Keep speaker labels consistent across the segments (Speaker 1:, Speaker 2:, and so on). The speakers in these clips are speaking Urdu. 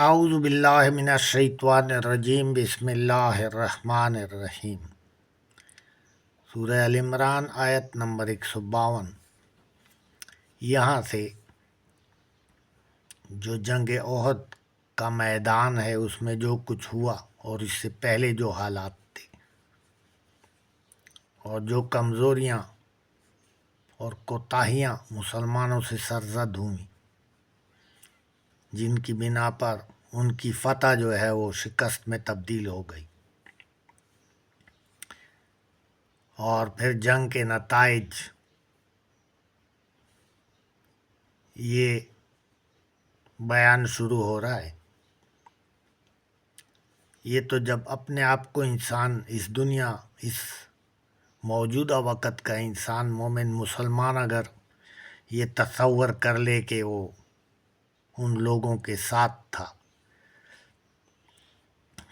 Speaker 1: اعوذ باللہ من الشیطان الرجیم بسم اللہ الرحمن الرحیم۔ سورہ ال عمران آیت نمبر 152۔ یہاں سے جو جنگ احد کا میدان ہے اس میں جو کچھ ہوا اور اس سے پہلے جو حالات تھے اور جو کمزوریاں اور کوتاہیاں مسلمانوں سے سرزد ہوئیں، جن کی بنا پر ان کی فتح جو ہے وہ شکست میں تبدیل ہو گئی، اور پھر جنگ کے نتائج یہ بیان شروع ہو رہا ہے۔ یہ تو جب اپنے آپ کو انسان اس موجودہ وقت کا انسان مومن مسلمان اگر یہ تصور کر لے کہ وہ ان لوگوں کے ساتھ تھا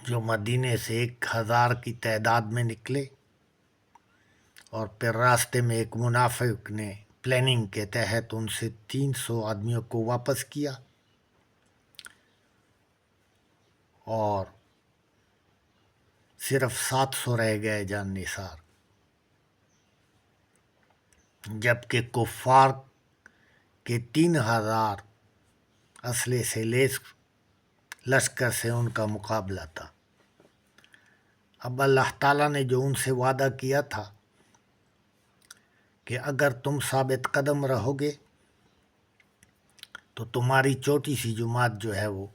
Speaker 1: جو مدینے سے 1000 کی تعداد میں نکلے، اور پھر راستے میں ایک منافق نے پلاننگ کے تحت ان سے 300 آدمیوں کو واپس کیا، اور صرف 700 رہ گئے جان نثار، جبکہ کفار کے 3000 اسلحے سے لیس لشکر سے ان کا مقابلہ تھا۔ اب اللہ تعالیٰ نے جو ان سے وعدہ کیا تھا کہ اگر تم ثابت قدم رہو گے تو تمہاری چھوٹی سی جماعت جو ہے وہ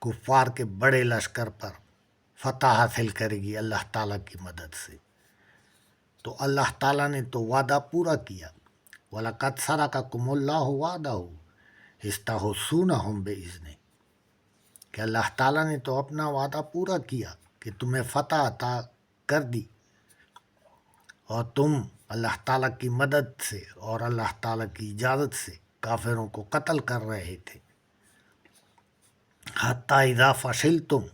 Speaker 1: کفار کے بڑے لشکر پر فتح حاصل کرے گی اللہ تعالیٰ کی مدد سے، تو اللہ تعالیٰ نے تو وعدہ پورا کیا۔ وَلَقَدْ صَدَقَكُمُ اللَّهُ وَعْدَهُ إِذْ تَحُسُّونَهُم بِإِذْنِهِ، کہ اللہ تعالیٰ نے تو اپنا وعدہ پورا کیا کہ تمہیں فتح عطا کر دی، اور تم اللہ تعالیٰ کی مدد سے اور اللہ تعالیٰ کی اجازت سے کافروں کو قتل کر رہے تھے۔ حتیٰ اذا فشلتم،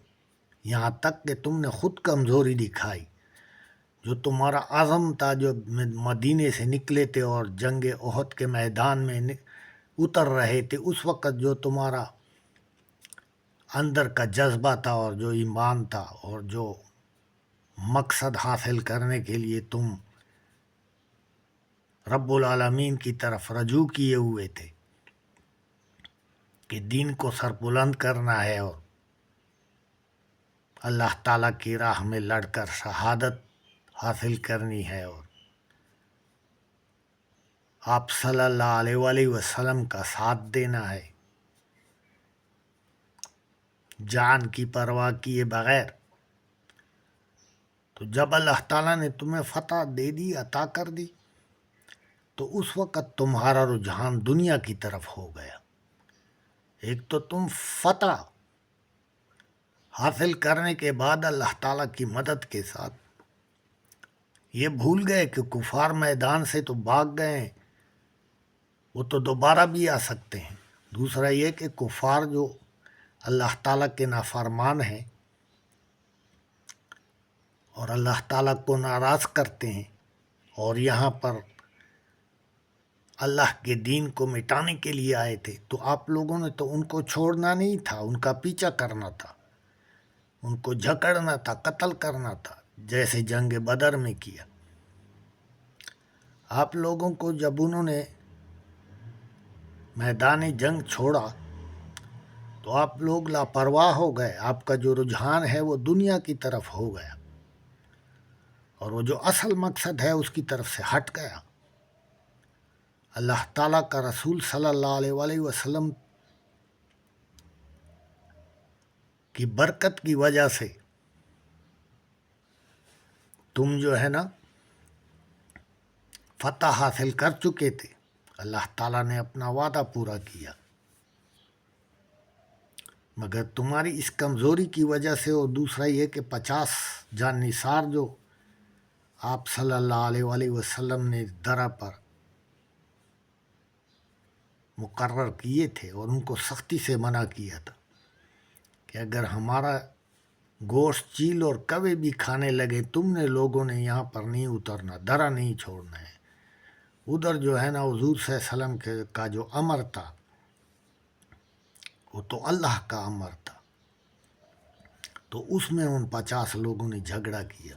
Speaker 1: یہاں تک کہ تم نے خود کمزوری دکھائی۔ جو تمہارا عزم تھا، جو مدینے سے نکلے تھے اور جنگ احد کے میدان میں اتر رہے تھے، اس وقت جو تمہارا اندر کا جذبہ تھا اور جو ایمان تھا اور جو مقصد حاصل کرنے کے لیے تم رب العالمین کی طرف رجوع کیے ہوئے تھے کہ دین کو سربلند کرنا ہے اور اللہ تعالیٰ کی راہ میں لڑ کر شہادت حاصل کرنی ہے، اور آپ صلی اللہ علیہ وآلہ وسلم کا ساتھ دینا ہے جان کی پرواہ کیے بغیر، تو جب اللہ تعالیٰ نے تمہیں فتح دے دی، عطا کر دی، تو اس وقت تمہارا رجحان دنیا کی طرف ہو گیا۔ ایک تو تم فتح حاصل کرنے کے بعد اللہ تعالیٰ کی مدد کے ساتھ یہ بھول گئے کہ کفار میدان سے تو بھاگ گئے ہیں، وہ تو دوبارہ بھی آ سکتے ہیں۔ دوسرا یہ کہ کفار جو اللہ تعالیٰ کے نافرمان ہیں اور اللہ تعالیٰ کو ناراض کرتے ہیں، اور یہاں پر اللہ کے دین کو مٹانے کے لیے آئے تھے، تو آپ لوگوں نے تو ان کو چھوڑنا نہیں تھا، ان کا پیچھا کرنا تھا، ان کو جھکڑنا تھا، قتل کرنا تھا، جیسے جنگ بدر میں کیا۔ آپ لوگوں کو جب انہوں نے میدان جنگ چھوڑا تو آپ لوگ لاپرواہ ہو گئے، آپ کا جو رجحان ہے وہ دنیا کی طرف ہو گیا، اور وہ جو اصل مقصد ہے اس کی طرف سے ہٹ گیا۔ اللہ تعالیٰ کا رسول صلی اللہ علیہ وآلہ وسلم کی برکت کی وجہ سے تم جو ہے نا فتح حاصل کر چکے تھے، اللہ تعالیٰ نے اپنا وعدہ پورا کیا، مگر تمہاری اس کمزوری کی وجہ سے، اور دوسرا یہ کہ 50 جان نثار جو آپ صلی اللہ علیہ وآلہ وسلم نے درہ پر مقرر کیے تھے اور ان کو سختی سے منع کیا تھا کہ اگر ہمارا گوشت چیل اور کوے بھی کھانے لگے، تم نے لوگوں نے یہاں پر نہیں اترنا، درہ نہیں چھوڑنا ہے۔ ادھر جو ہے نا حضور صلی اللہ علیہ وسلم کا جو امر تھا وہ تو اللہ کا امر تھا، تو اس میں ان 50 لوگوں نے جھگڑا کیا،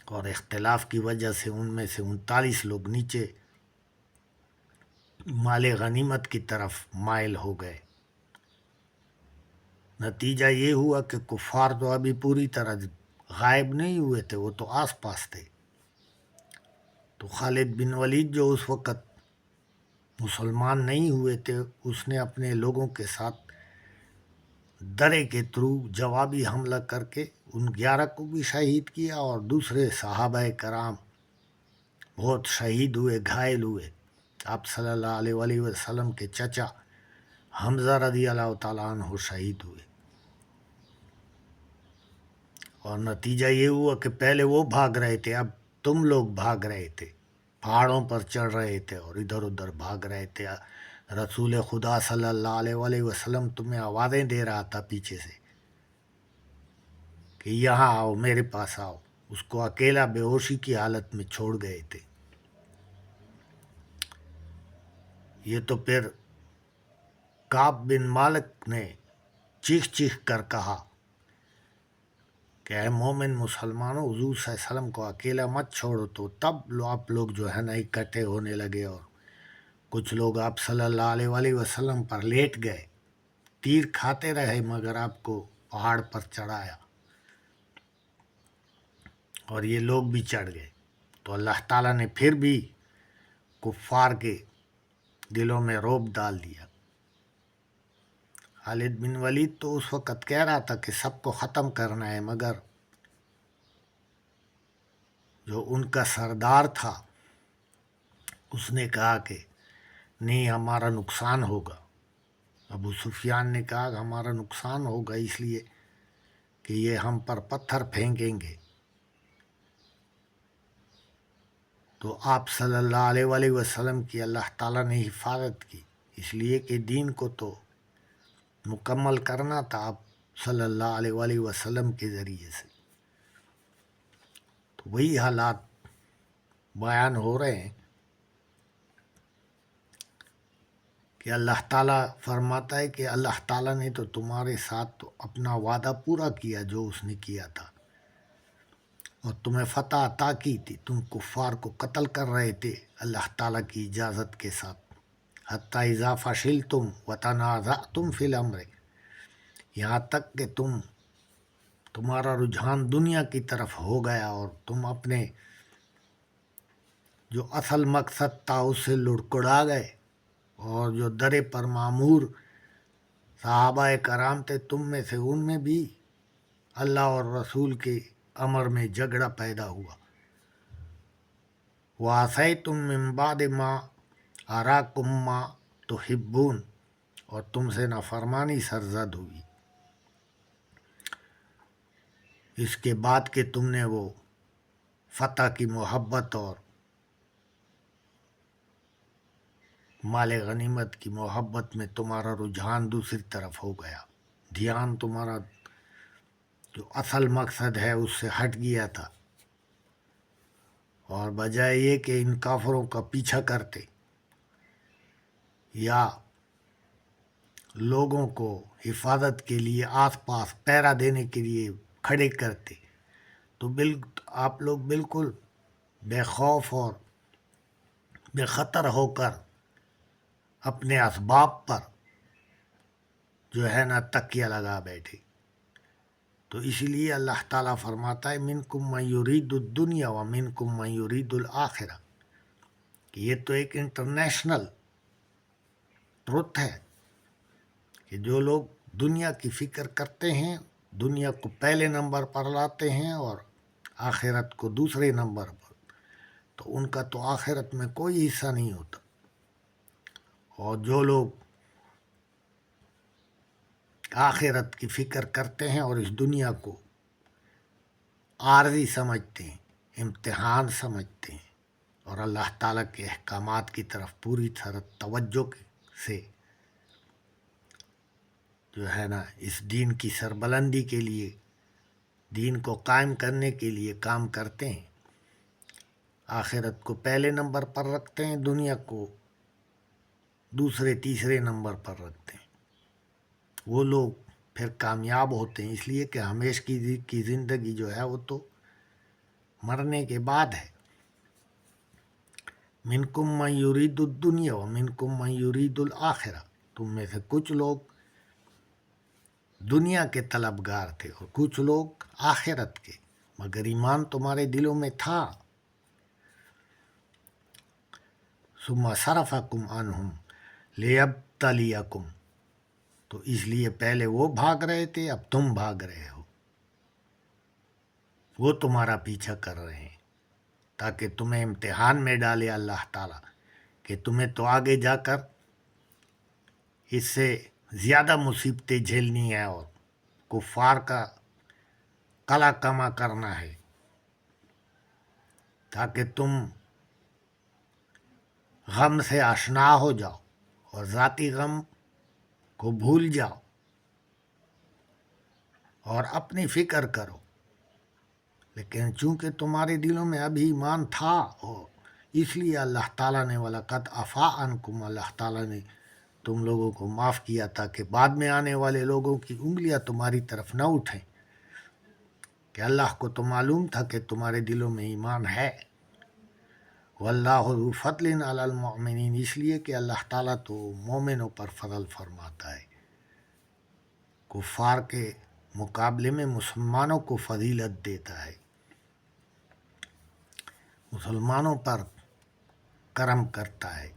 Speaker 1: اور اختلاف کی وجہ سے ان میں سے 39 لوگ نیچے مال غنیمت کی طرف مائل ہو گئے۔ نتیجہ یہ ہوا کہ کفار تو ابھی پوری طرح غائب نہیں ہوئے تھے، وہ تو آس پاس تھے۔ تو خالد بن ولید جو اس وقت مسلمان نہیں ہوئے تھے، اس نے اپنے لوگوں کے ساتھ درے کے تھرو جوابی حملہ کر کے ان 11 کو بھی شہید کیا، اور دوسرے صحابہ کرام بہت شہید ہوئے، گھائل ہوئے۔ آپ صلی اللہ علیہ وآلہ وسلم کے چچا حمزہ رضی اللہ تعالیٰ عنہ شہید ہوئے، اور نتیجہ یہ ہوا کہ پہلے وہ بھاگ رہے تھے، اب تم لوگ بھاگ رہے تھے، پہاڑوں پر چڑھ رہے تھے اور ادھر ادھر بھاگ رہے تھے۔ رسول خدا صلی اللہ علیہ وآلہ وسلم تمہیں آوازیں دے رہا تھا پیچھے سے کہ یہاں آؤ، میرے پاس آؤ، اس کو اکیلا بے ہوشی کی حالت میں چھوڑ گئے تھے۔ یہ تو پھر کعب بن مالک نے چیخ چیخ کر کہا کہ اے مومن مسلمانوں، حضور صلی اللہ علیہ وسلم کو اکیلا مت چھوڑو، تو تب آپ لوگ جو ہے نا اکٹھے ہونے لگے، اور کچھ لوگ آپ صلی اللہ علیہ وآلہ وسلم پر لیٹ گئے، تیر کھاتے رہے مگر آپ کو پہاڑ پر چڑھایا، اور یہ لوگ بھی چڑھ گئے۔ تو اللہ تعالیٰ نے پھر بھی کفار کے دلوں میں رعب ڈال دیا۔ خالد بن ولید تو اس وقت کہہ رہا تھا کہ سب کو ختم کرنا ہے، مگر جو ان کا سردار تھا اس نے کہا کہ نہیں، ہمارا نقصان ہوگا۔ ابو سفیان نے کہا کہ ہمارا نقصان ہوگا اس لیے کہ یہ ہم پر پتھر پھینکیں گے۔ تو آپ صلی اللہ علیہ وآلہ وسلم کی اللہ تعالیٰ نے حفاظت کی، اس لیے کہ دین کو تو مکمل کرنا تھا آپ صلی اللہ علیہ وآلہ وسلم کے ذریعے سے۔ تو وہی حالات بیان ہو رہے ہیں کہ اللہ تعالیٰ فرماتا ہے کہ اللہ تعالیٰ نے تو تمہارے ساتھ تو اپنا وعدہ پورا کیا جو اس نے کیا تھا، اور تمہیں فتح عطا کی تھی، تم کفار کو قتل کر رہے تھے اللہ تعالیٰ کی اجازت کے ساتھ، حتیٰ اذا فشلتم وتنازعتم فی الامر، یہاں تک کہ تمہارا رجحان دنیا کی طرف ہو گیا اور تم اپنے جو اصل مقصد تھا اس سے لڑکڑا گئے، اور جو درے پر معمور صحابہ کرام تھے تم میں سے ان میں بھی اللہ اور رسول کے امر میں جھگڑا پیدا ہوا۔ وَعَصَيْتُم مِّن بَعْدِ مَا أَرَاكُم مَّا تُحِبُّونَ، اور تم سے نافرمانی سرزد ہوئی اس کے بعد کہ تم نے وہ فتح کی محبت اور مال غنیمت کی محبت میں تمہارا رجحان دوسری طرف ہو گیا، دھیان تمہارا جو اصل مقصد ہے اس سے ہٹ گیا تھا، اور بجائے یہ کہ ان کافروں کا پیچھا کرتے یا لوگوں کو حفاظت کے لیے آس پاس پہرا دینے کے لیے کھڑے کرتے، تو آپ لوگ بالکل بے خوف اور بے خطر ہو کر اپنے اسباب پر جو ہے نا تکیہ لگا بیٹھے۔ تو اسی لیے اللہ تعالیٰ فرماتا ہے منکم من یرید الدنیا ومنکم من یرید الآخرہ، کہ یہ تو ایک انٹرنیشنل ٹروتھ ہے کہ جو لوگ دنیا کی فکر کرتے ہیں، دنیا کو پہلے نمبر پر لاتے ہیں اور آخرت کو دوسرے نمبر پر، تو ان کا تو آخرت میں کوئی حصہ نہیں ہوتا۔ اور جو لوگ آخرت کی فکر کرتے ہیں اور اس دنیا کو عارضی سمجھتے ہیں، امتحان سمجھتے ہیں، اور اللہ تعالیٰ کے احکامات کی طرف پوری طرح توجہ سے جو ہے نا اس دین کی سربلندی کے لیے، دین کو قائم کرنے کے لیے کام کرتے ہیں، آخرت کو پہلے نمبر پر رکھتے ہیں، دنیا کو دوسرے تیسرے نمبر پر رکھتے ہیں، وہ لوگ پھر کامیاب ہوتے ہیں، اس لیے کہ ہمیشہ کی زندگی جو ہے وہ تو مرنے کے بعد ہے۔ منکم من یرید الدنیا و منکم من یرید الآخرہ، تم میں سے کچھ لوگ دنیا کے طلبگار تھے اور کچھ لوگ آخرت کے، مگر ایمان تمہارے دلوں میں تھا۔ ثم صرفکم عنہم لیبتلیکم، تو اس لیے پہلے وہ بھاگ رہے تھے، اب تم بھاگ رہے ہو، وہ تمہارا پیچھا کر رہے ہیں تاکہ تمہیں امتحان میں ڈالے اللہ تعالیٰ کہ تمہیں تو آگے جا کر اس سے زیادہ مصیبتیں جھیلنی ہے اور کفار کا قلع کما کرنا ہے، تاکہ تم غم سے آشنا ہو جاؤ اور ذاتی غم کو بھول جاؤ اور اپنی فکر کرو۔ لیکن چونکہ تمہارے دلوں میں ابھی ایمان تھا، اور اس لیے اللہ تعالیٰ نے وَلَقَدْ عَفَا عَنْکُمْ، اللہ تعالیٰ نے تم لوگوں کو معاف کیا تاکہ بعد میں آنے والے لوگوں کی انگلیاں تمہاری طرف نہ اٹھیں، کہ اللہ کو تو معلوم تھا کہ تمہارے دلوں میں ایمان ہے۔ واللہ ذو فضل علی المؤمنین، اس لیے کہ اللہ تعالیٰ تو مومنوں پر فضل فرماتا ہے، کفار کے مقابلے میں مسلمانوں کو فضیلت دیتا ہے، مسلمانوں پر کرم کرتا ہے۔